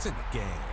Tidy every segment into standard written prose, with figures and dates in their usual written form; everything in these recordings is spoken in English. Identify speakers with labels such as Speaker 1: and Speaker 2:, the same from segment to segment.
Speaker 1: to the game.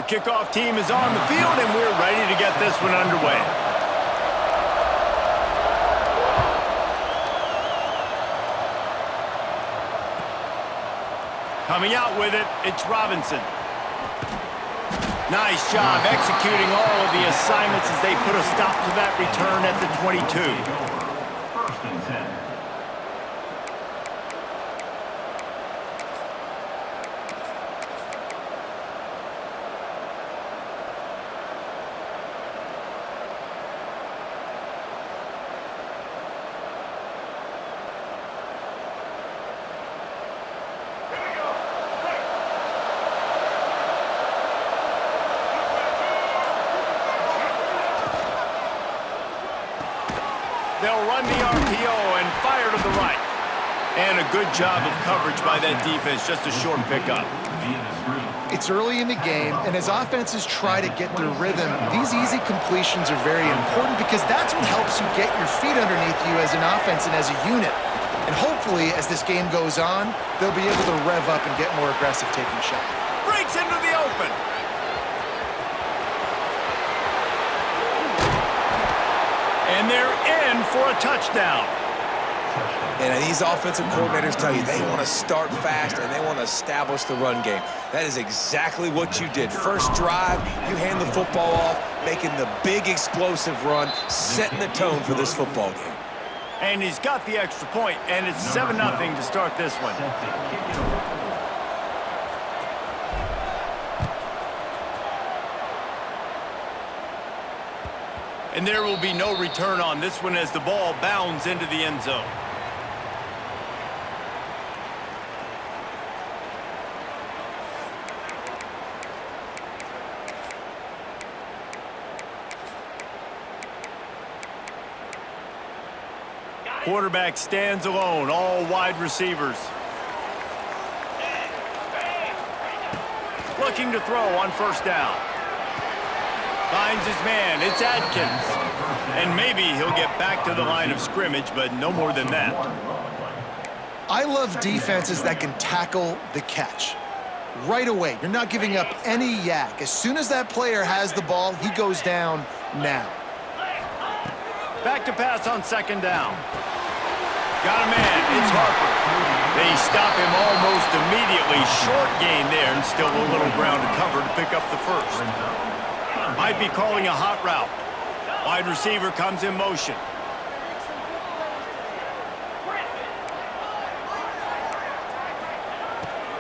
Speaker 1: kickoff team is on the field, and we're ready to get this one underway. Coming out with it, it's Robinson. Nice job executing all of the assignments as they put a stop to that return at the 22.
Speaker 2: First and 10.
Speaker 1: They'll run the RPO and fire to the right. And a good job of coverage by that defense, just a short pickup.
Speaker 3: It's early in the game, and as offenses try to get their rhythm, these easy completions are very important because that's what helps you get your feet underneath you as an offense and as a unit. And hopefully, as this game goes on, they'll be able to rev up and get more aggressive taking shots.
Speaker 1: Breaks into the open. And they're in for a touchdown.
Speaker 4: And these offensive coordinators tell you they want to start fast and they want to establish the run game. That is exactly what you did. First drive, you hand the football off, making the big explosive run, setting the tone for this football game.
Speaker 1: And he's got the extra point, and it's 7-0 to start this one. And there will be no return on this one as the ball bounds into the end zone. Quarterback stands alone, all wide receivers. Looking to throw on first down. Finds his man, it's Adkins. And maybe he'll get back to the line of scrimmage, but no more than that.
Speaker 3: I love defenses that can tackle the catch. Right away, you're not giving up any yak. As soon as that player has the ball, he goes down now.
Speaker 1: Back to pass on second down. Got a man, it's Harper. They stop him almost immediately. Short gain there, and still a little ground to cover to pick up the first. Might be calling a hot route. Wide receiver comes in motion.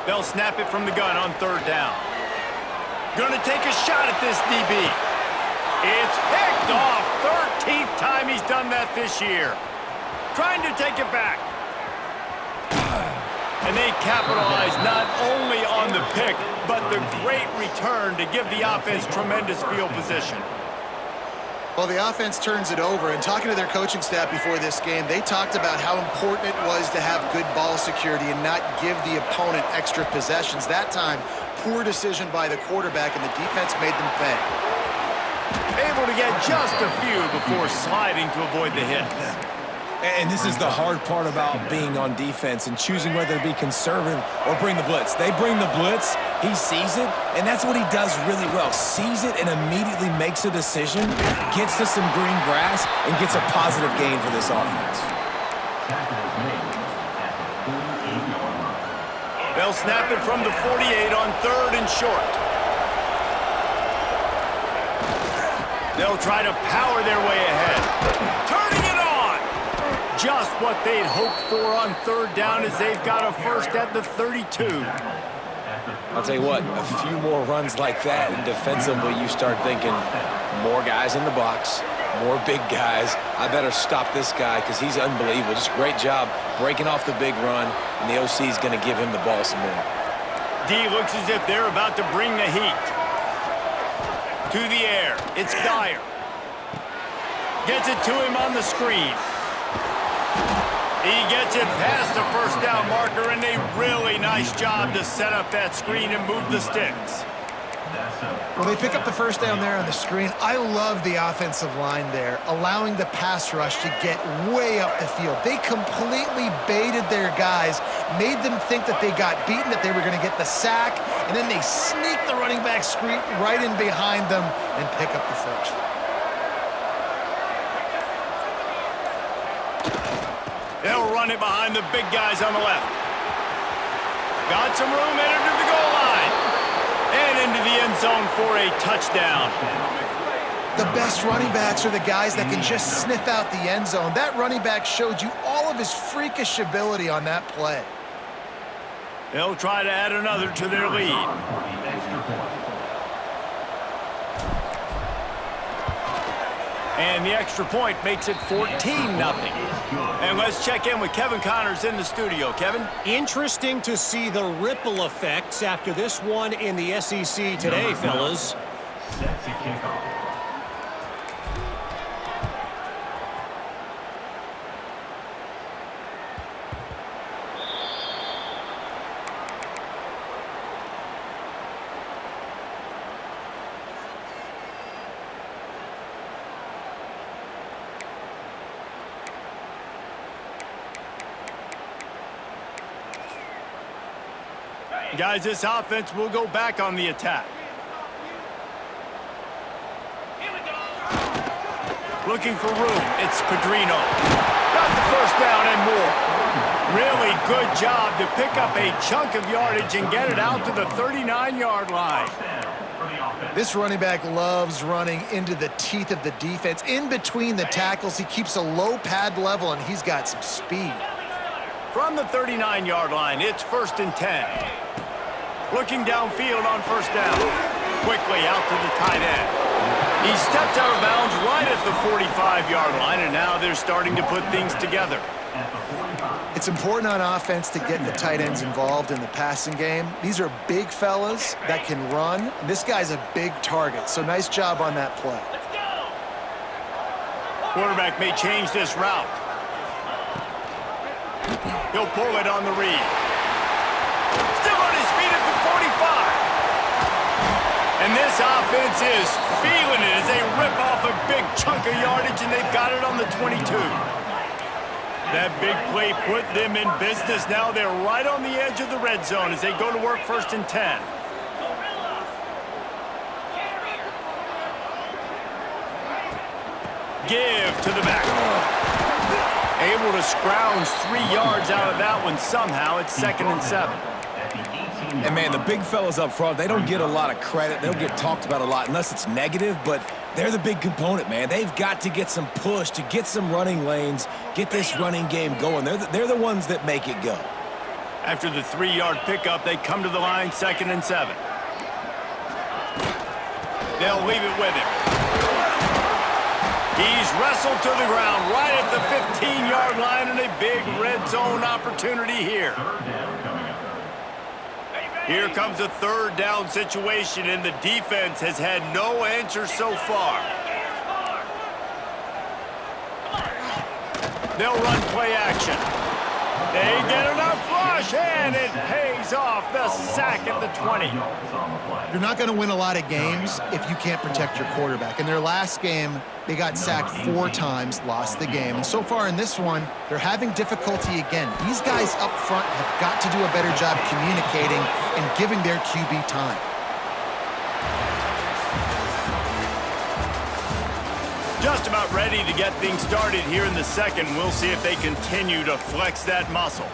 Speaker 1: They'll snap it from the gun on third down. Gonna take a shot at this DB. It's picked off. 13th time he's done that this year. Trying to take it back. And they capitalize not only on the pick, but the great return to give the offense tremendous field position.
Speaker 3: Well, the offense turns it over, and talking to their coaching staff before this game, they talked about how important it was to have good ball security and not give the opponent extra possessions. That time, poor decision by the quarterback, and the defense made them pay.
Speaker 1: Able to get just a few before sliding to avoid the hits.
Speaker 4: And this is the hard part about being on defense and choosing whether to be conservative or bring the blitz. They bring the blitz, he sees it, and that's what he does really well. Sees it and immediately makes a decision, gets to some green grass, and gets a positive gain for this offense.
Speaker 1: They'll snap it from the 48 on third and short. They'll try to power their way ahead. Turning it on! Just what they'd hoped for on third down as they've got a first at the 32.
Speaker 4: I'll tell you what, a few more runs like that, and defensively you start thinking more guys in the box, more big guys. I better stop this guy because he's unbelievable. Just a great job breaking off the big run, and the OC is going to give him the ball some more.
Speaker 1: D looks as if they're about to bring the heat. To the air, it's Dyer. Gets it to him on the screen. He gets it past the first down marker, and a really nice job to set up that screen and move the sticks.
Speaker 3: Well, they pick up the first down there on the screen. I love the offensive line there, allowing the pass rush to get way up the field. They completely baited their guys, made them think that they got beaten, that they were going to get the sack, and then they sneak the running back screen right in behind them and pick up the first.
Speaker 1: They'll run it behind the big guys on the left. Got some room, entered to the goal line. And into the end zone for a touchdown.
Speaker 3: The best running backs are the guys that can just sniff out the end zone. That running back showed you all of his freakish ability on that play.
Speaker 1: They'll try to add another to their lead. And the extra point makes it 14-0. And let's check in with Kevin Connors in the studio. Kevin?
Speaker 2: Interesting to see the ripple effects after this one in the SEC today, fellas.
Speaker 5: Set to kick off.
Speaker 1: Guys, this offense will go back on the attack. Looking for room. It's Pedrino. Got the first down and more. Really good job to pick up a chunk of yardage and get it out to the 39-yard line.
Speaker 3: This running back loves running into the teeth of the defense. In between the tackles, he keeps a low pad level, and he's got some speed.
Speaker 1: From the 39-yard line, it's 1st and 10. Looking downfield on first down. Quickly out to the tight end. He steps out of bounds right at the 45-yard line, and now they're starting to put things together.
Speaker 3: It's important on offense to get the tight ends involved in the passing game. These are big fellas that can run. This guy's a big target, so nice job on that play.
Speaker 1: Quarterback may change this route. He'll pull it on the read. Still on his feet at the 45. And this offense is feeling it as they rip off a big chunk of yardage, and they've got it on the 22. That big play put them in business. Now they're right on the edge of the red zone as they go to work 1st and 10. Give to the back. Able to scrounge 3 yards out of that one somehow. It's 2nd and 7.
Speaker 4: And, man, the big fellas up front, they don't get a lot of credit. They don't get talked about a lot unless it's negative, but they're the big component, man. They've got to get some push to get some running lanes, get this running game going. They're the ones that make it go.
Speaker 1: After the 3-yard pickup, they come to the line 2nd and 7. They'll leave it with him. He's wrestled to the ground right at the 15-yard line, and a big red zone opportunity here. Here comes a 3rd down situation, and the defense has had no answer so far. They'll run play action. They get enough rush, and it pays off. The sack at the 20.
Speaker 3: You're not going to win a lot of games if you can't protect your quarterback. In their last game, they got sacked 4 times, lost the game. And so far in this one, they're having difficulty again. These guys up front have got to do a better job communicating and giving their QB time.
Speaker 1: Just about ready to get things started here in the second. We'll see if they continue to flex that muscle.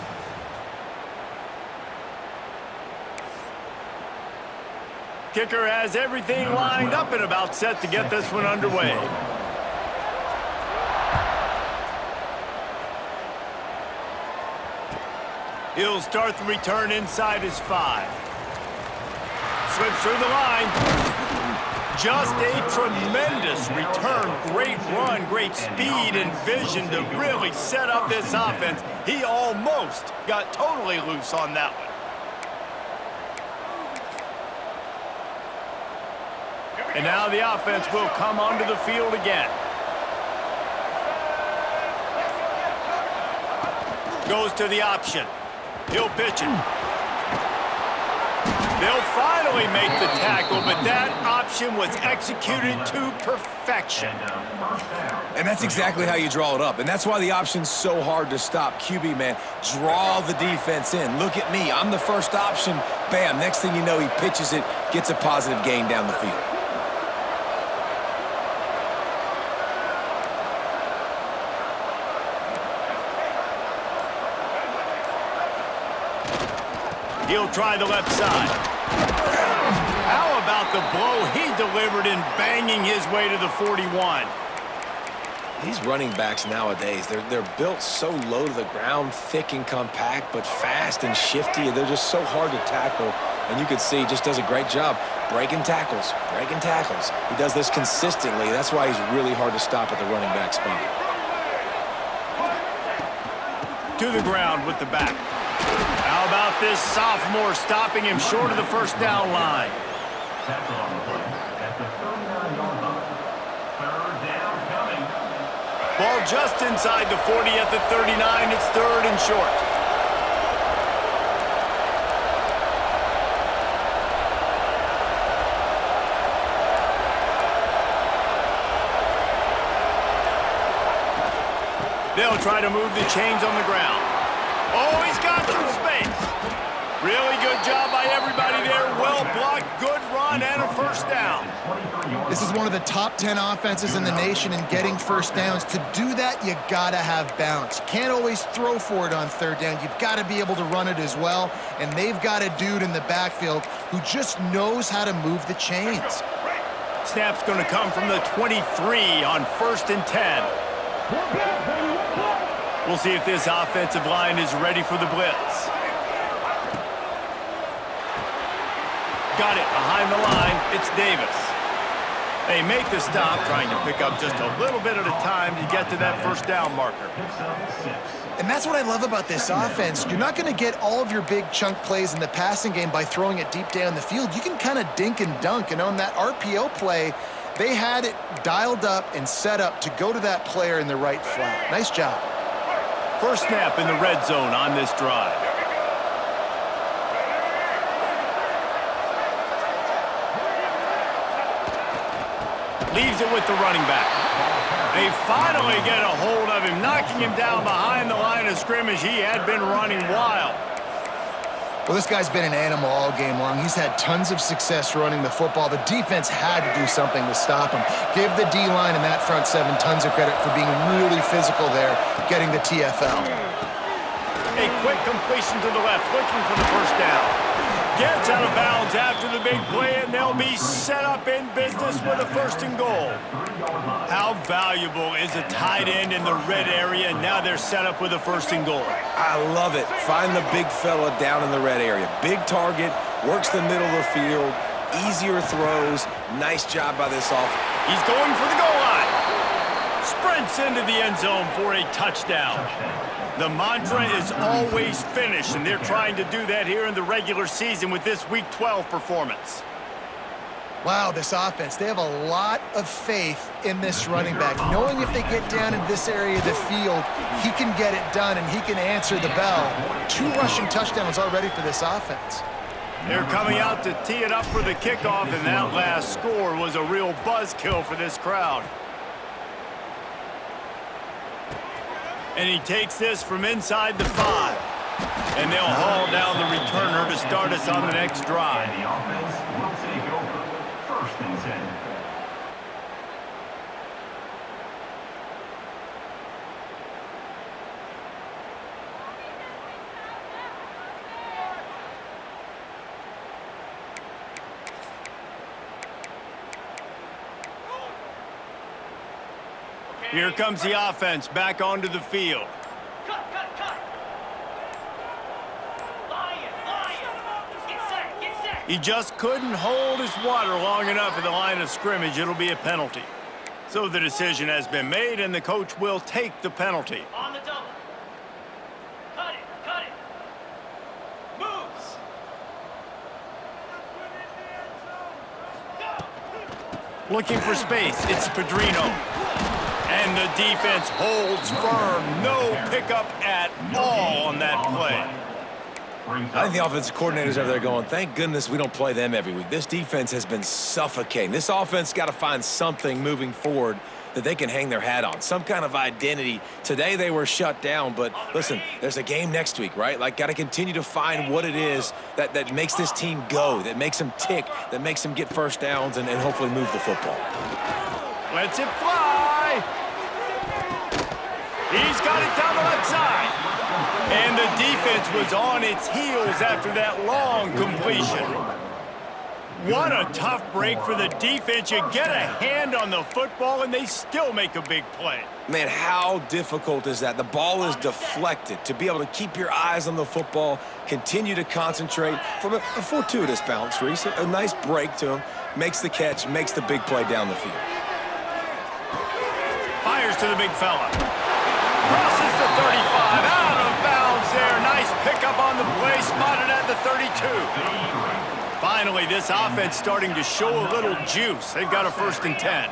Speaker 1: Kicker has everything lined up and about set to get this one underway. He'll start the return inside his 5. Slips through the line. Just a tremendous return. Great run, great speed and vision to really set up this offense. He almost got totally loose on that one. And now the offense will come onto the field again. Goes to the option. He'll pitch it. They'll finally make the tackle, but that option was executed to perfection.
Speaker 4: And that's exactly how you draw it up. And that's why the option's so hard to stop. QB, man, draw the defense in. Look at me. I'm the first option. Bam. Next thing you know, he pitches it, gets a positive gain down the field.
Speaker 1: He'll try the left side. How about the blow he delivered in banging his way to the 41?
Speaker 4: These running backs nowadays, they're built so low to the ground, thick and compact, but fast and shifty. They're just so hard to tackle. And you can see he just does a great job breaking tackles, breaking tackles. He does this consistently. That's why he's really hard to stop at the running back spot.
Speaker 1: To the ground with the back. How about this sophomore stopping him short of the first down line?
Speaker 5: Tackle on the play at the 39-yard line. Third down coming.
Speaker 1: Ball just inside the 40 at the 39. It's third and short. They'll try to move the chains on the ground. Oh, he's got some space. Really good job by everybody there. Well blocked, good run, and a first down.
Speaker 3: This is one of the top 10 offenses in the nation in getting first downs. To do that, you gotta have balance. You can't always throw for it on third down. You've got to be able to run it as well. And they've got a dude in the backfield who just knows how to move the chains.
Speaker 1: Snap's going to come from the 23 on 1st and 10. We'll see if this offensive line is ready for the blitz. Got it behind the line. It's Davis. They make the stop, trying to pick up just a little bit at a time to get to that first down marker.
Speaker 3: And that's what I love about this offense. You're not going to get all of your big chunk plays in the passing game by throwing it deep down the field. You can kind of dink and dunk. And on that RPO play, they had it dialed up and set up to go to that player in the right flat. Nice job.
Speaker 1: First snap in the red zone on this drive. Leaves it with the running back. They finally get a hold of him, knocking him down behind the line of scrimmage. He had been running wild.
Speaker 3: Well, this guy's been an animal all game long. He's had tons of success running the football. The defense had to do something to stop him. Give the D-line and that front seven tons of credit for being really physical there, getting the TFL.
Speaker 1: A quick completion to the left, looking for the first down. Gets out of bounds after the big play, and they'll be set up in business with a first and goal. How valuable is a tight end in the red area? Now they're set up with a first and goal.
Speaker 4: I love it. Find the big fella down in the red area. Big target, works the middle of the field, easier throws. Nice job by this offense.
Speaker 1: He's going for the goal line. Sprints into the end zone for a touchdown. The mantra is always finish, and they're trying to do that here in the regular season with this Week 12 performance.
Speaker 3: Wow, this offense, they have a lot of faith in this running back, knowing if they get down in this area of the field, he can get it done and he can answer the bell. 2 rushing touchdowns already for this offense.
Speaker 1: They're coming out to tee it up for the kickoff, and that last score was a real buzzkill for this crowd. And he takes this from inside the 5. And they'll haul down the returner to start us on the next drive.
Speaker 5: And the offense will take over. 1st and 10.
Speaker 1: Here comes the offense back onto the field.
Speaker 6: Cut. Lion. Get set.
Speaker 1: He just couldn't hold his water long enough at the line of scrimmage. It'll be a penalty. So the decision has been made, and the coach will take the penalty.
Speaker 6: On the double. Cut it. Moves. Go.
Speaker 1: Looking for space. It's Pedrino. And the defense holds firm. No pickup at all on that play.
Speaker 4: I think the offensive coordinators over there going, thank goodness we don't play them every week. This defense has been suffocating. This offense got to find something moving forward that they can hang their hat on, some kind of identity. Today they were shut down, but listen, there's a game next week, right? Like, got to continue to find what it is that makes this team go, that makes them tick, that makes them get first downs and hopefully move the football.
Speaker 1: Lets it fly. He's got it down the left side. And the defense was on its heels after that long completion. What a tough break for the defense. You get a hand on the football, and they still make a big play.
Speaker 4: Man, how difficult is that? The ball is deflected. To be able to keep your eyes on the football, continue to concentrate from a fortuitous bounce, Reese. A nice break to him, makes the catch, makes the big play down the field.
Speaker 1: Fires to the big fella. Crosses the 35, out of bounds there. Nice pickup on the play, spotted at the 32. Finally, this offense starting to show a little juice. They've got a 1st and 10.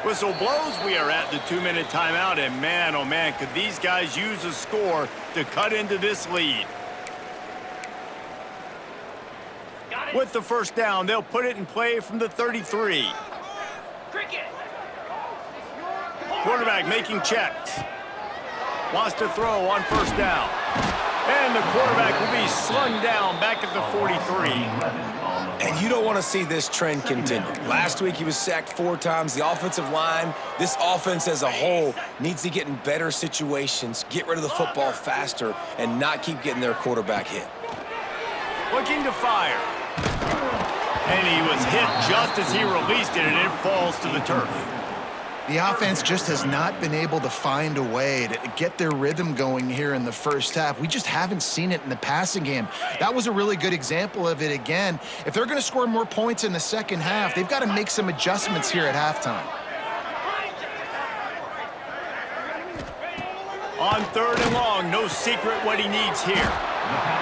Speaker 1: Whistle blows, we are at the 2-minute timeout, and man, oh man, could these guys use a score to cut into this lead. With the 1st down, they'll put it in play from the 33.
Speaker 6: Cricket.
Speaker 1: Quarterback making checks. Wants to throw on 1st down. And the quarterback will be slung down back at the 43.
Speaker 4: And you don't want to see this trend continue. Last week he was sacked 4 times. The offensive line, this offense as a whole, needs to get in better situations, get rid of the football faster, and not keep getting their quarterback hit.
Speaker 1: Looking to fire. And he was hit just as he released it, and it falls to the turf.
Speaker 3: The offense just has not been able to find a way to get their rhythm going here in the first half. We just haven't seen it in the passing game. That was a really good example of it again. If they're going to score more points in the second half, they've got to make some adjustments here at halftime.
Speaker 1: On 3rd and long, no secret what he needs here.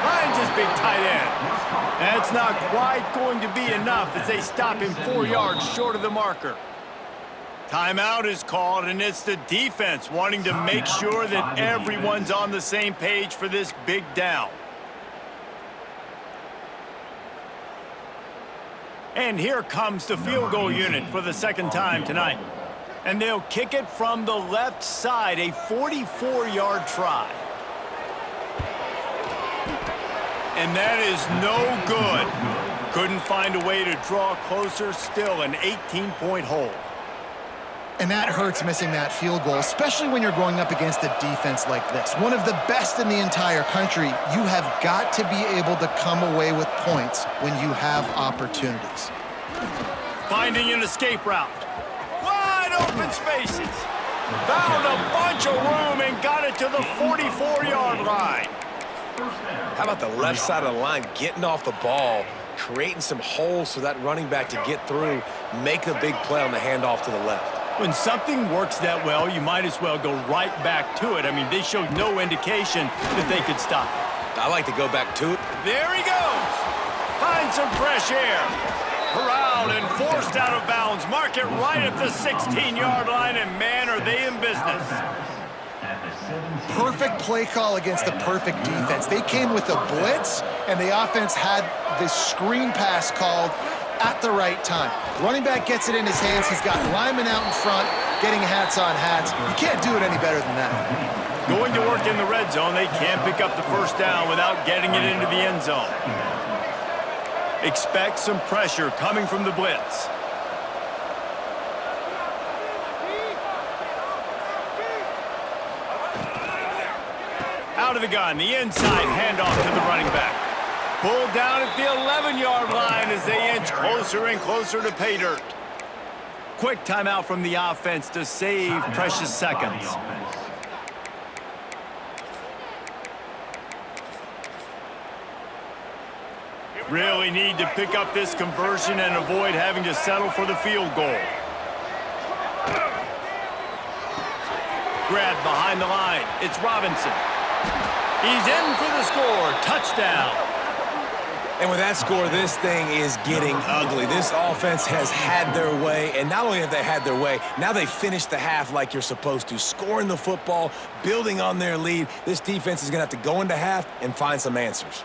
Speaker 1: Finds his big tight end. That's not quite going to be enough as they stop him 4 yards short of the marker. Timeout is called, and it's the defense wanting to make sure that everyone's on the same page for this big down. And here comes the field goal unit for the 2nd time tonight. And they'll kick it from the left side, a 44-yard try. And that is no good. Couldn't find a way to draw closer, still an 18-point hole.
Speaker 3: And that hurts, missing that field goal, especially when you're going up against a defense like this. One of the best in the entire country. You have got to be able to come away with points when you have opportunities.
Speaker 1: Finding an escape route. Wide open spaces. Found a bunch of room and got it to the 44-yard line.
Speaker 4: How about the left side of the line getting off the ball, creating some holes for that running back to get through, make a big play on the handoff to the left.
Speaker 1: When something works that well, you might as well go right back to it. I mean, they showed no indication that they could stop it.
Speaker 4: I like to go back to it.
Speaker 1: There he goes. Finds some fresh air. Corralled and forced out of bounds. Mark it right at the 16-yard line, and man, are they in business.
Speaker 3: Perfect play call against the perfect defense. They came with a blitz, and the offense had the screen pass called at the right time. Running back gets it in his hands. He's got linemen out in front, getting hats on hats. You can't do it any better than that.
Speaker 1: Going to work in the red zone, they can't pick up the 1st down without getting it into the end zone. Expect some pressure coming from the blitz. Out of the gun, the inside handoff to the running back. Pulled down at the 11-yard line as they inch closer and closer to pay dirt. Quick timeout from the offense to save precious seconds. Really need to pick up this conversion and avoid having to settle for the field goal. Grabbed behind the line. It's Robinson. He's in for the score. Touchdown.
Speaker 4: And with that score, this thing is getting ugly. This offense has had their way, and not only have they had their way, now they finished the half like you're supposed to, scoring the football, building on their lead. This defense is going to have to go into half and find some answers.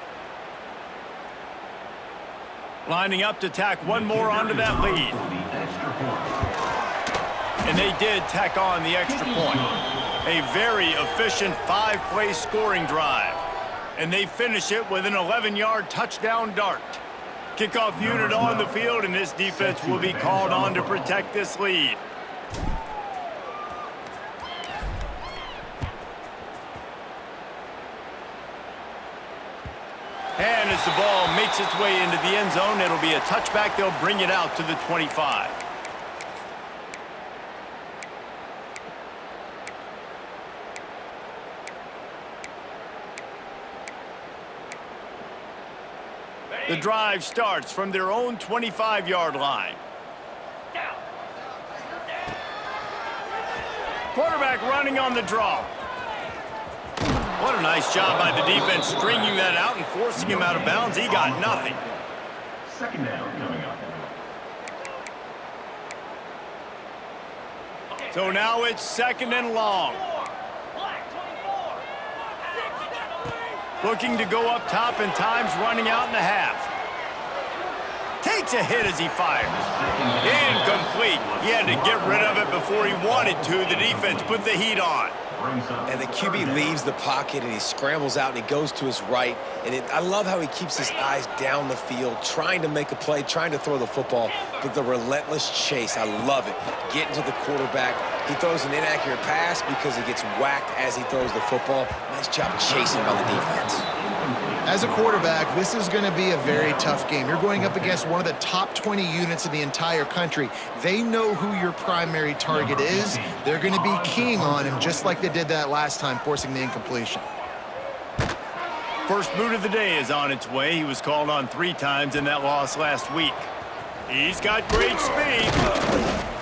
Speaker 1: Lining up to tack one more onto that lead.
Speaker 5: The extra point.
Speaker 1: And they did tack on the extra point. A very efficient 5-play scoring drive. And they finish it with an 11-yard touchdown dart. Kickoff unit on the field, and this defense will be called on to protect this lead. And as the ball makes its way into the end zone, it'll be a touchback. They'll bring it out to the 25. The drive starts from their own 25-yard line. Quarterback running on the draw. What a nice job by the defense stringing that out and forcing him out of bounds. He got nothing.
Speaker 5: Second down coming up.
Speaker 1: So now it's second and long. Looking to go up top, and time's running out in the half. Takes a hit as he fires. Incomplete. He had to get rid of it before he wanted to. The defense put the heat on.
Speaker 4: And the QB leaves the pocket, and he scrambles out, and he goes to his right. And I love how he keeps his eyes down the field, trying to make a play, trying to throw the football, but the relentless chase, I love it. Getting to the quarterback. He throws an inaccurate pass because he gets whacked as he throws the football. Nice job chasing by the defense.
Speaker 3: As a quarterback, this is going to be a very tough game. You're going up against one of the top 20 units in the entire country. They know who your primary target is. They're going to be keying on him just like they did that last time, forcing the incompletion.
Speaker 1: First boot of the day is on its way. He was called on 3 times in that loss last week. He's got great speed.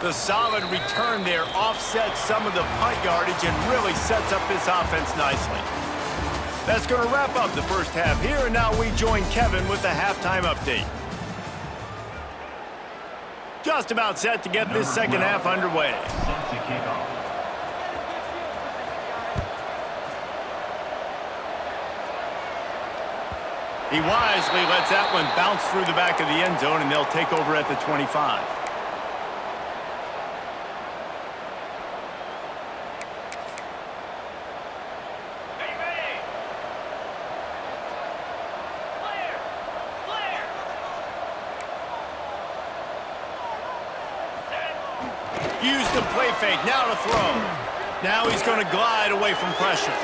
Speaker 1: The solid return there offsets some of the punt yardage and really sets up this offense nicely. That's going to wrap up the first half here, and now we join Kevin with the halftime update. Just about set to get this second half underway.
Speaker 5: Set to kick off.
Speaker 1: He wisely lets that one bounce through the back of the end zone, and they'll take over at the 25. Use the play fake, now to throw. Now he's going to glide away from pressure.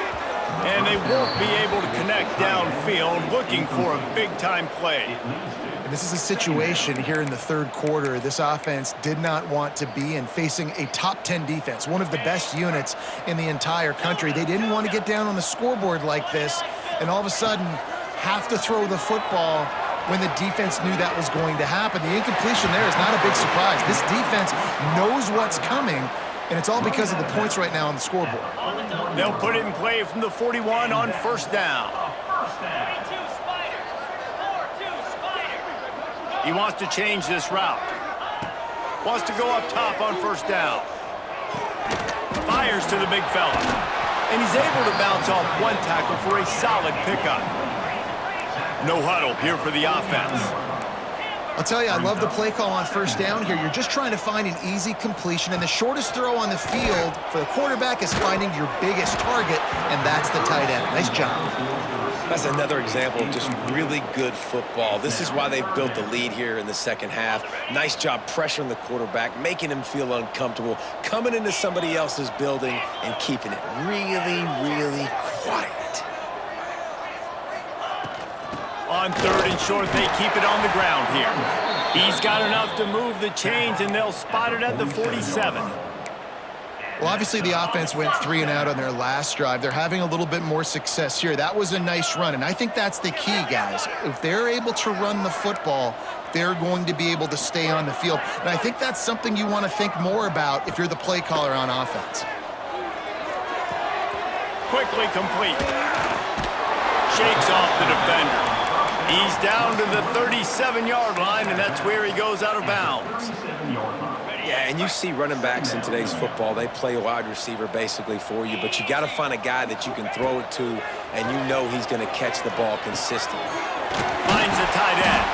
Speaker 1: And they won't be able to connect downfield, looking for a big-time play.
Speaker 3: And this is a situation here in the third quarter this offense did not want to be in, facing a top 10 defense, one of the best units in the entire country. They didn't want to get down on the scoreboard like this and all of a sudden have to throw the football when the defense knew that was going to happen. The incompletion there is not a big surprise. This defense knows what's coming, and it's all because of the points right now on the scoreboard.
Speaker 1: They'll put it in play from the 41 on first down. He wants to change this route. Wants to go up top on first down. Fires to the big fella. And he's able to bounce off one tackle for a solid pickup. No huddle here for the offense.
Speaker 3: I'll tell you, I love the play call on first down here. You're just trying to find an easy completion, and the shortest throw on the field for the quarterback is finding your biggest target, and that's the tight end. Nice job.
Speaker 4: That's another example of just really good football. This is why they've built the lead here in the second half. Nice job pressuring the quarterback, making him feel uncomfortable, coming into somebody else's building and keeping it really, really quiet.
Speaker 1: On third and short, they keep it on the ground here. He's got enough to move the chains, and they'll spot it at the 47.
Speaker 3: Well, obviously the offense went 3 and out on their last drive. They're having a little bit more success here. That was a nice run, and I think that's the key, guys. If they're able to run the football, they're going to be able to stay on the field. And I think that's something you want to think more about if you're the play caller on offense.
Speaker 1: Quickly complete. Shakes off the defender. He's down to the 37-yard line, and that's where he goes out of bounds.
Speaker 4: Yeah, and you see running backs in today's football, they play wide receiver basically for you, but you got to find a guy that you can throw it to, and you know he's going to catch the ball consistently.
Speaker 1: finds the tight end.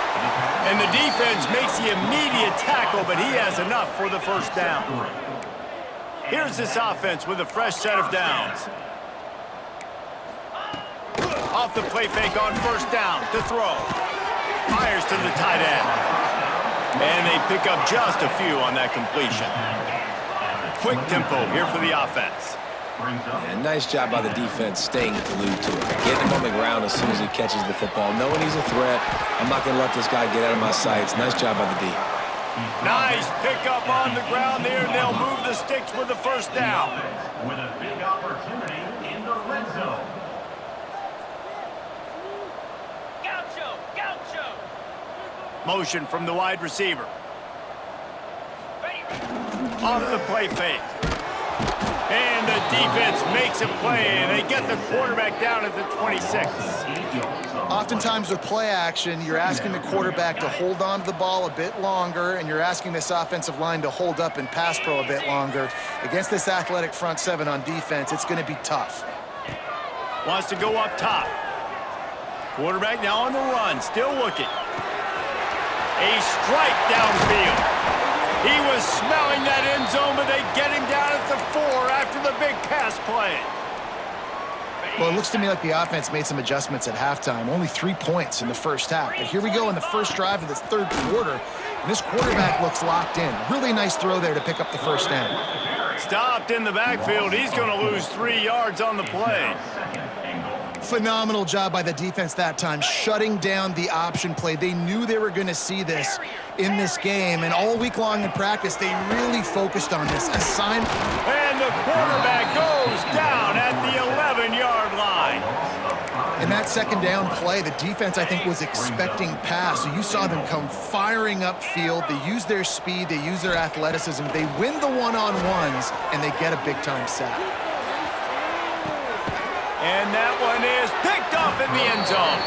Speaker 1: And the defense makes the immediate tackle, but he has enough for the first down. Here's this offense with a fresh set of downs. Off the play fake on first down to throw. Fires to the tight end. And they pick up just a few on that completion. Quick tempo here for the offense.
Speaker 4: Yeah, nice job by the defense staying glued to it. Getting him on the ground as soon as he catches the football. Knowing he's a threat, I'm not going to let this guy get out of my sights. Nice job by the D.
Speaker 1: Nice pickup on the ground there, and they'll move the sticks with the first down.
Speaker 5: With a big opportunity in the red zone.
Speaker 6: Gaucho! Gaucho!
Speaker 1: Motion from the wide receiver.
Speaker 6: Ready,
Speaker 1: Off the play fake. And the defense makes a play, and they get the quarterback down at the 26.
Speaker 3: Oftentimes with play action, you're asking the quarterback to hold on to the ball a bit longer, and you're asking this offensive line to hold up and pass pro a bit longer. Against this athletic front seven on defense, it's going to be tough.
Speaker 1: Wants to go up top. Quarterback now on the run, still looking. A strike downfield. He was smelling that end zone, but they get him down at the 4 after the big pass play.
Speaker 3: Well, it looks to me like the offense made some adjustments at halftime. Only 3 points in the first half. But here we go in the first drive of this third quarter, and this quarterback looks locked in. Really nice throw there to pick up the first down.
Speaker 1: Stopped in the backfield. He's going to lose 3 yards on the play.
Speaker 3: Phenomenal job by the defense that time, shutting down the option play. They knew they were going to see this in this game, and all week long in practice, they really focused on this.
Speaker 1: And the quarterback goes down at the 11-yard line.
Speaker 3: In that second down play, the defense, I think, was expecting pass. So you saw them come firing upfield. They use their speed. They use their athleticism. They win the one-on-ones, and they get a big-time sack.
Speaker 1: And that one is picked off in the end zone.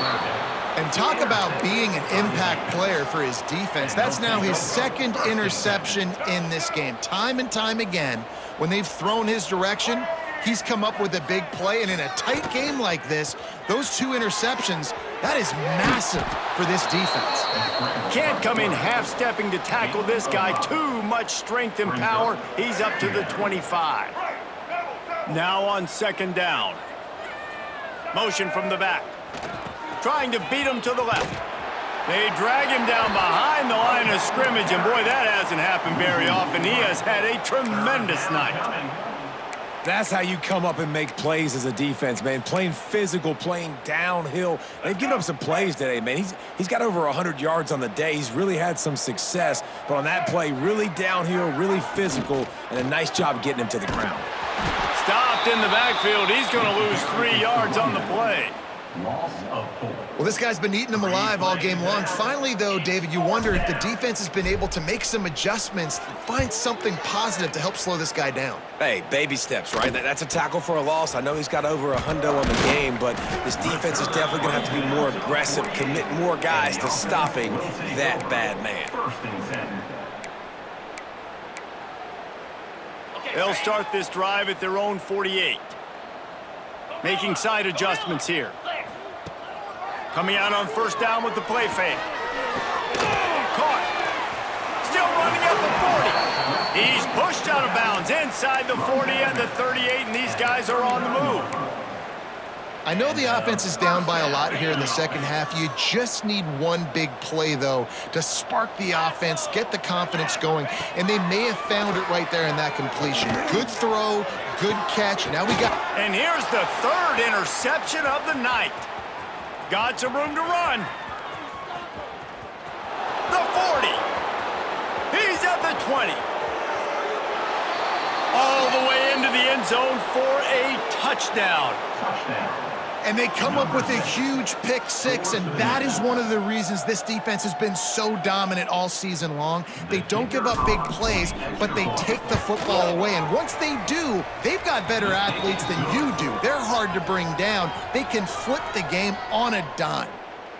Speaker 3: And talk about being an impact player for his defense. That's now his second interception in this game. Time and time again, when they've thrown his direction, he's come up with a big play. And in a tight game like this, those 2 interceptions, that is massive for this defense.
Speaker 1: Can't come in half-stepping to tackle this guy. Too much strength and power. He's up to the 25. Now on second down. Motion from the back. Trying to beat him to the left. They drag him down behind the line of scrimmage, and boy, that hasn't happened very often. He has had a tremendous night.
Speaker 4: That's how you come up and make plays as a defense, man. Playing physical, playing downhill. They've given up some plays today, man. He's got over 100 yards on the day. He's really had some success. But on that play, really downhill, really physical, and a nice job getting him to the ground.
Speaker 1: Stopped in the backfield. He's going to lose 3 yards on the play.
Speaker 5: Loss of 4.
Speaker 3: Well, this guy's been eating them alive all game long. Finally, though, David, you wonder if the defense has been able to make some adjustments, find something positive to help slow this guy down.
Speaker 4: Hey, baby steps, right? That's a tackle for a loss. I know he's got over 100 on the game, but this defense is definitely going to have to be more aggressive, commit more guys to stopping that bad man.
Speaker 5: First and 10.
Speaker 1: They'll start this drive at their own 48. Making side adjustments here. Coming out on first down with the play fake. Caught. Still running at the 40. He's pushed out of bounds inside the 40 and the 38, and these guys are on the move.
Speaker 3: I know the offense is down by a lot here in the second half. You just need one big play, though, to spark the offense, get the confidence going, and they may have found it right there in that completion. Good throw, good catch. Now we got...
Speaker 1: And here's the 3rd interception of the night. Got some room to run. The 40. He's at the 20. All the way into the end zone for a touchdown.
Speaker 3: And they come up with a huge pick 6, and that is one of the reasons this defense has been so dominant all season long. They don't give up big plays, but they take the football away. And once they do, they've got better athletes than you do. They're hard to bring down. They can flip the game on a dime.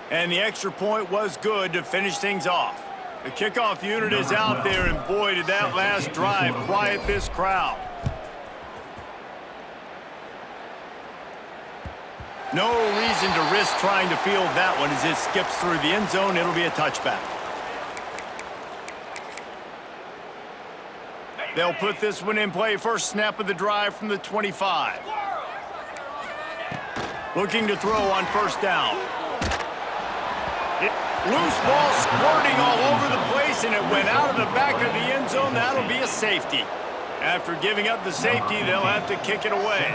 Speaker 1: And the extra point was good to finish things off. The kickoff unit is out there, and boy, did that last drive quiet this crowd. No reason to risk trying to field that one as it skips through the end zone. It'll be a touchback. They'll put this one in play. First snap of the drive from the 25. Looking to throw on first down. Loose ball squirting all over the place, and it went out of the back of the end zone. That'll be a safety. After giving up the safety, they'll have to kick it away.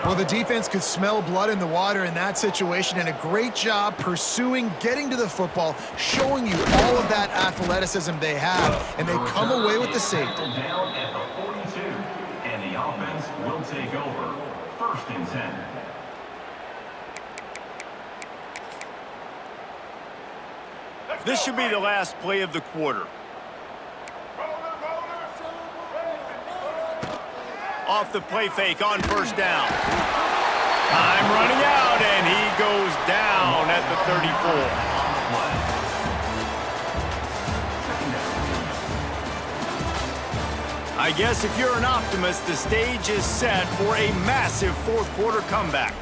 Speaker 3: Well, the defense could smell blood in the water in that situation, and a great job pursuing, getting to the football, showing you all of that athleticism they have, and they come away with the safety.
Speaker 5: Down at the 42, and the offense will take over. First and 10.
Speaker 1: This should be the last play of the quarter. Off the play fake on first down. Time running out, and he goes down at the 34. I guess if you're an optimist, the stage is set for a massive fourth quarter comeback.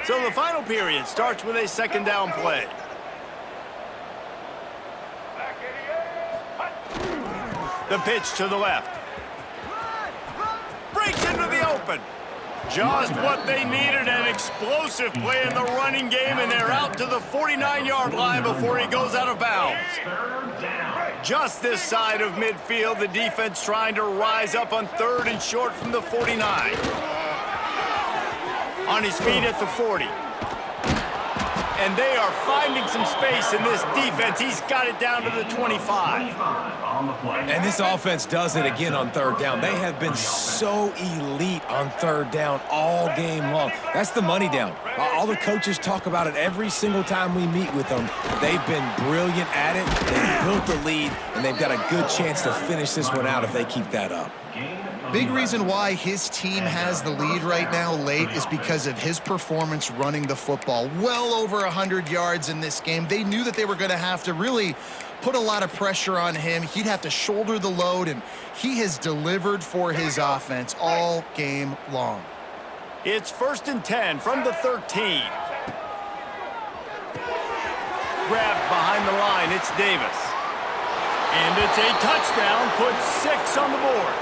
Speaker 1: So the final period starts with a second down play. The pitch to the left. Breaks into the open. Just what they needed, an explosive play in the running game, and they're out to the 49-yard line before he goes out of bounds. Just this side of midfield, the defense trying to rise up on third and short from the 49. On his feet at the 40. And they are finding some space in this defense. He's got it down to the 25.
Speaker 4: And this offense does it again on third down. They have been so elite on third down all game long. That's the money down. All the coaches talk about it every single time we meet with them. They've been brilliant at it. They've built the lead, and they've got a good chance to finish this one out if they keep that up.
Speaker 3: Big reason why his team has the lead right now late is because of his performance running the football. Well over 100 yards in this game. They knew that they were going to have to really put a lot of pressure on him. He'd have to shoulder the load, and he has delivered for his offense all game long.
Speaker 1: It's first and 10 from the 13. Grabbed behind the line, it's Davis. And it's a touchdown, puts 6 on the board.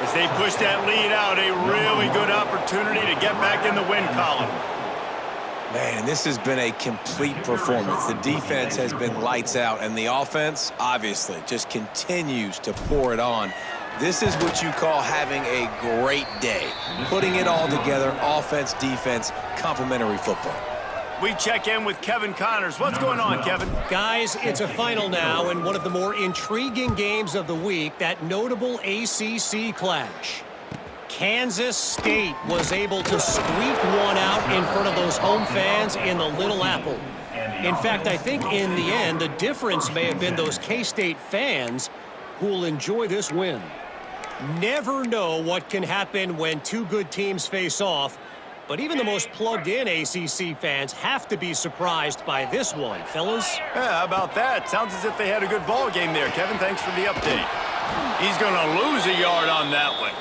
Speaker 1: As they push that lead out, a really good opportunity to get back in the win column.
Speaker 4: Man, this has been a complete performance. The defense has been lights out, and the offense, obviously, just continues to pour it on. This is what you call having a great day. Putting it all together, offense, defense, complementary football.
Speaker 1: We check in with Kevin Connors. What's going on, Kevin?
Speaker 2: Guys, it's a final now, and one of the more intriguing games of the week, that notable ACC clash. Kansas State was able to squeak one out in front of those home fans in the Little Apple. In fact, I think in the end, the difference may have been those K-State fans who will enjoy this win. Never know what can happen when two good teams face off, but even the most plugged-in ACC fans have to be surprised by this one, fellas.
Speaker 1: Yeah, how about that? Sounds as if they had a good ball game there, Kevin. Thanks for the update. He's going to lose a yard on that one.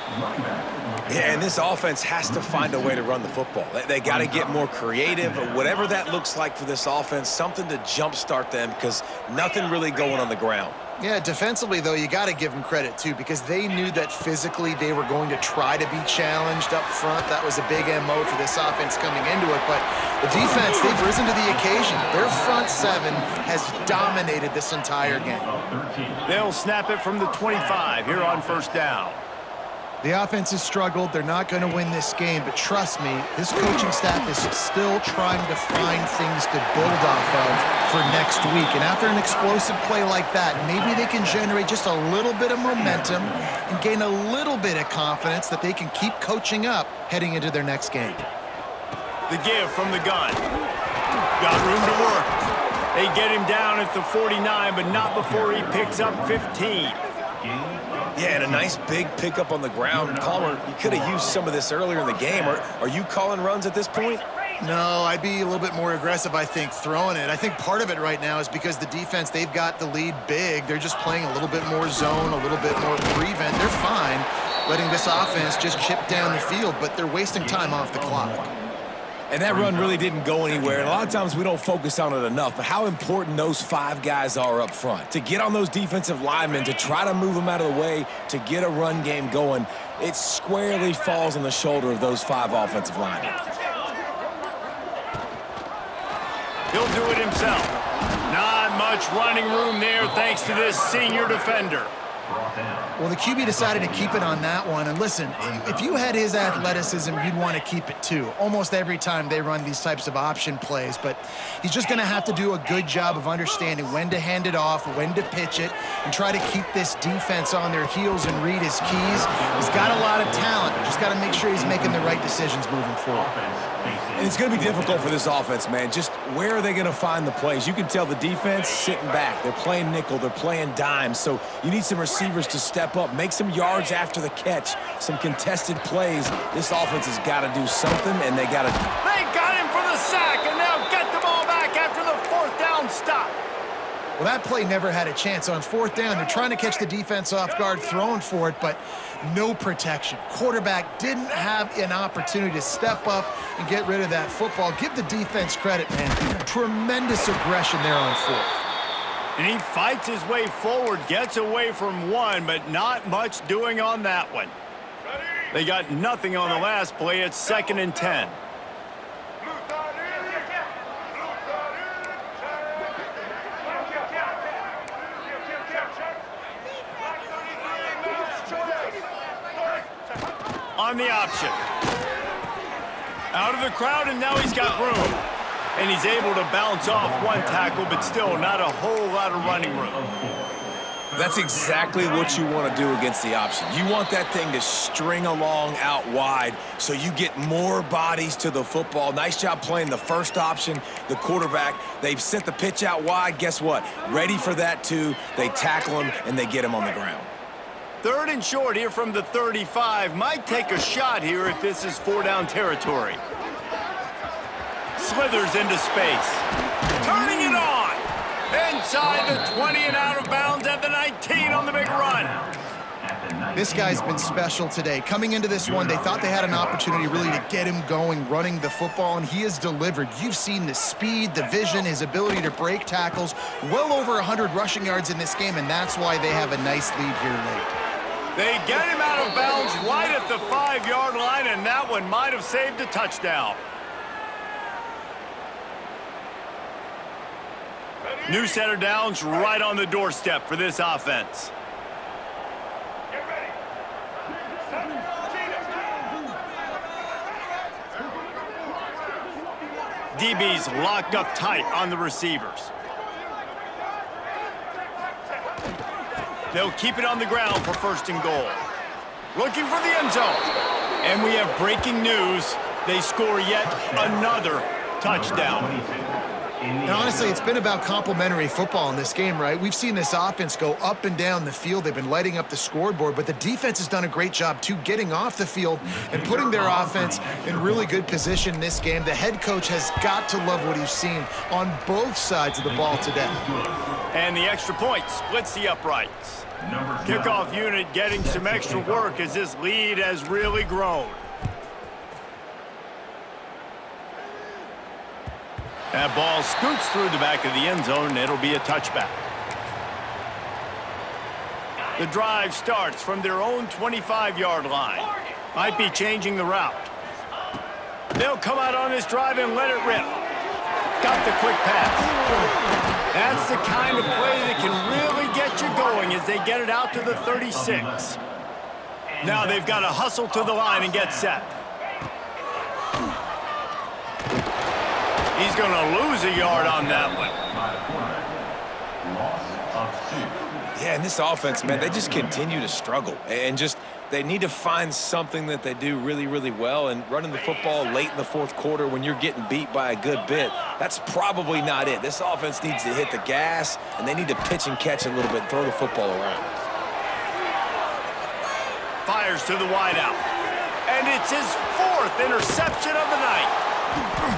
Speaker 4: Yeah, and this offense has to find a way to run the football. They got to get more creative, whatever that looks like for this offense, something to jumpstart them because nothing really going on the ground.
Speaker 3: Yeah, defensively, though, you got to give them credit, too, because they knew that physically they were going to try to be challenged up front. That was a big MO for this offense coming into it. But the defense, they've risen to the occasion. Their front seven has dominated this entire game.
Speaker 1: They'll snap it from the 25 here on first down.
Speaker 3: The offense has struggled. They're not going to win this game, but trust me, this coaching staff is still trying to find things to build off of for next week. And after an explosive play like that, maybe they can generate just a little bit of momentum and gain a little bit of confidence that they can keep coaching up heading into their next game.
Speaker 1: The give from the gun. Got room to work. They get him down at the 49, but not before he picks up 15.
Speaker 4: Yeah, and a nice big pickup on the ground. Palmer, you could have used some of this earlier in the game. Are you calling runs at this point?
Speaker 3: No, I'd be a little bit more aggressive, I think, throwing it. I think part of it right now is because the defense, they've got the lead big. They're just playing a little bit more zone, a little bit more prevent. They're fine letting this offense just chip down the field, but they're wasting time off the clock.
Speaker 4: And that run really didn't go anywhere. And a lot of times we don't focus on it enough, but how important those 5 guys are up front. To get on those defensive linemen, to try to move them out of the way, to get a run game going, it squarely falls on the shoulder of those 5 offensive linemen.
Speaker 1: He'll do it himself. Not much running room there thanks to this senior defender.
Speaker 3: Well, the QB decided to keep it on that one. And listen, if you had his athleticism, you'd want to keep it too. Almost every time they run these types of option plays. But he's just going to have to do a good job of understanding when to hand it off, when to pitch it, and try to keep this defense on their heels and read his keys. He's got a lot of talent. Just got to make sure he's making the right decisions moving forward.
Speaker 4: And it's going to be difficult for this offense, man. Just where are they going to find the plays? You can tell the defense sitting back. They're playing nickel. They're playing dime. So you need some receivers to step up, make some yards after the catch, some contested plays. This offense has got to do something, and they got to...
Speaker 1: They got him for the sack, and they'll get the ball back after the 4th down stop.
Speaker 3: Well, that play never had a chance. On 4th down, they're trying to catch the defense off guard, throwing for it, but no protection. Quarterback didn't have an opportunity to step up and get rid of that football. Give the defense credit, man. Tremendous aggression there on 4th.
Speaker 1: And he fights his way forward, gets away from one, but not much doing on that one. They got nothing on the last play. It's 2nd and 10. On the option. Out of the crowd, and now he's got room. And he's able to bounce off one tackle, but still not a whole lot of running room.
Speaker 4: That's exactly what you want to do against the option. You want that thing to string along out wide so you get more bodies to the football. Nice job playing the first option, the quarterback. They've sent the pitch out wide. Guess what? Ready for that, too. They tackle him, and they get him on the ground.
Speaker 1: 3rd and short here from the 35. Might take a shot here if this is 4-down territory. Slithers into space. Turning it on. Inside the 20 and out of bounds at the 19 on the big run.
Speaker 3: This guy's been special today. Coming into this one, they thought they had an opportunity really to get him going, running the football, and he has delivered. You've seen the speed, the vision, his ability to break tackles. Well over 100 rushing yards in this game, and that's why they have a nice lead here late.
Speaker 1: They get him out of bounds right at the 5-yard line, and that one might have saved a touchdown. New set of downs right on the doorstep for this offense. DB's locked up tight on the receivers. They'll keep it on the ground for 1st and goal. Looking for the end zone. And we have breaking news. They score yet another touchdown.
Speaker 3: And honestly, it's been about complementary football in this game, right? We've seen this offense go up and down the field. They've been lighting up the scoreboard, but the defense has done a great job, too, getting off the field and putting their offense in really good position in this game. The head coach has got to love what he's seen on both sides of the ball today.
Speaker 1: And the extra point splits the uprights. Kickoff unit getting some extra work as this lead has really grown. That ball scoots through the back of the end zone, and it'll be a touchback. The drive starts from their own 25-yard line. Might be changing the route. They'll come out on this drive and let it rip. Got the quick pass. That's the kind of play that can really get you going as they get it out to the 36. Now they've got to hustle to the line and get set. He's going to lose a yard on that one.
Speaker 4: Yeah, and this offense, man, they just continue to struggle. And just, they need to find something that they do really, really well. And running the football late in the 4th quarter when you're getting beat by a good bit, that's probably not it. This offense needs to hit the gas, and they need to pitch and catch a little bit, throw the football around.
Speaker 1: Fires to the wideout. And it's his 4th interception of the night.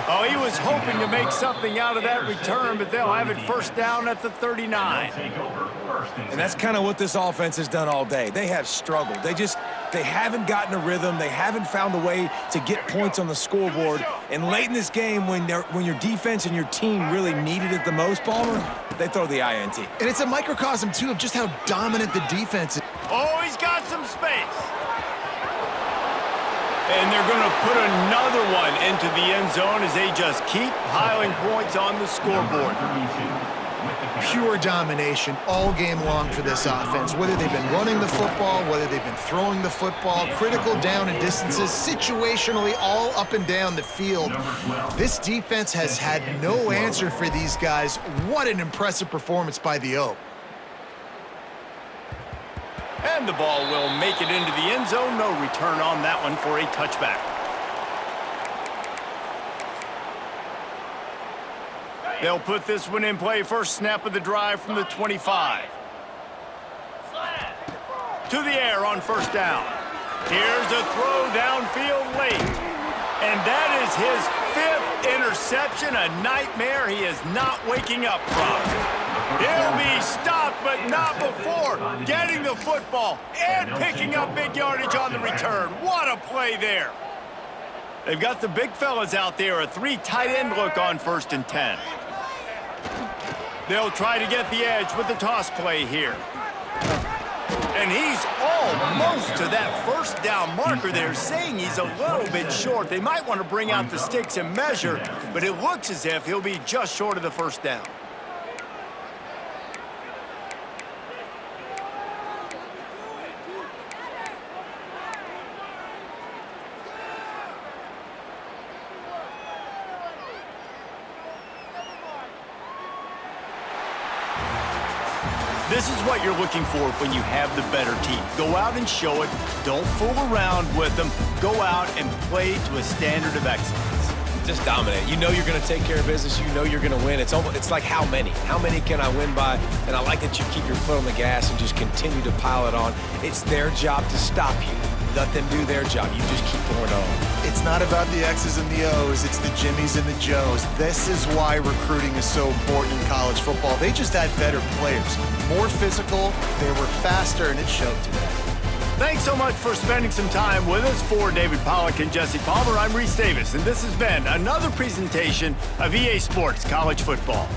Speaker 1: Oh, he was hoping to make something out of that return, but they'll have it first down at the 39.
Speaker 5: Take over first and
Speaker 4: And that's kind of what this offense has done all day. They have struggled. They haven't gotten a rhythm. They haven't found a way to get points on the scoreboard. And late in this game, when your defense and your team really needed it the most, Palmer, they throw the INT.
Speaker 3: And it's a microcosm, too, of just how dominant the defense is.
Speaker 1: Oh, he's got some space. And they're going to put another one into the end zone as they just keep piling points on the scoreboard.
Speaker 5: 32.
Speaker 3: Pure domination all game long for this offense. Whether they've been running the football, whether they've been throwing the football, critical down and distances, situationally all up and down the field. This defense has had no answer for these guys. What an impressive performance by the O.
Speaker 1: And the ball will make it into the end zone. No return on that one for a touchback. They'll put this one in play. First snap of the drive from the 25. To the air on first down. Here's a throw downfield late. And that is his 5th interception, a nightmare he is not waking up from. He'll be stopped, but not before getting the football and picking up big yardage on the return. What a play there. They've got the big fellas out there, a 3 tight end look on 1st and 10. They'll try to get the edge with the toss play here. And he's almost to that first down marker there, saying he's a little bit short. They might want to bring out the sticks and measure, but it looks as if he'll be just short of the first down. This is what you're looking for when you have the better team. Go out and show it. Don't fool around with them. Go out and play to a standard of excellence.
Speaker 4: Just dominate. You know you're going to take care of business. You know you're going to win. It's like how many? How many can I win by? And I like that you keep your foot on the gas and just continue to pile it on. It's their job to stop you. Let them do their job. You just keep pouring on.
Speaker 3: It's not about the X's and the O's. It's the Jimmies and the Joes. This is why recruiting is so important in college football. They just had better players, more physical, they were faster, and it showed today.
Speaker 1: Thanks so much for spending some time with us. For David Pollack and Jesse Palmer, I'm Reese Davis, and this has been another presentation of EA Sports College Football.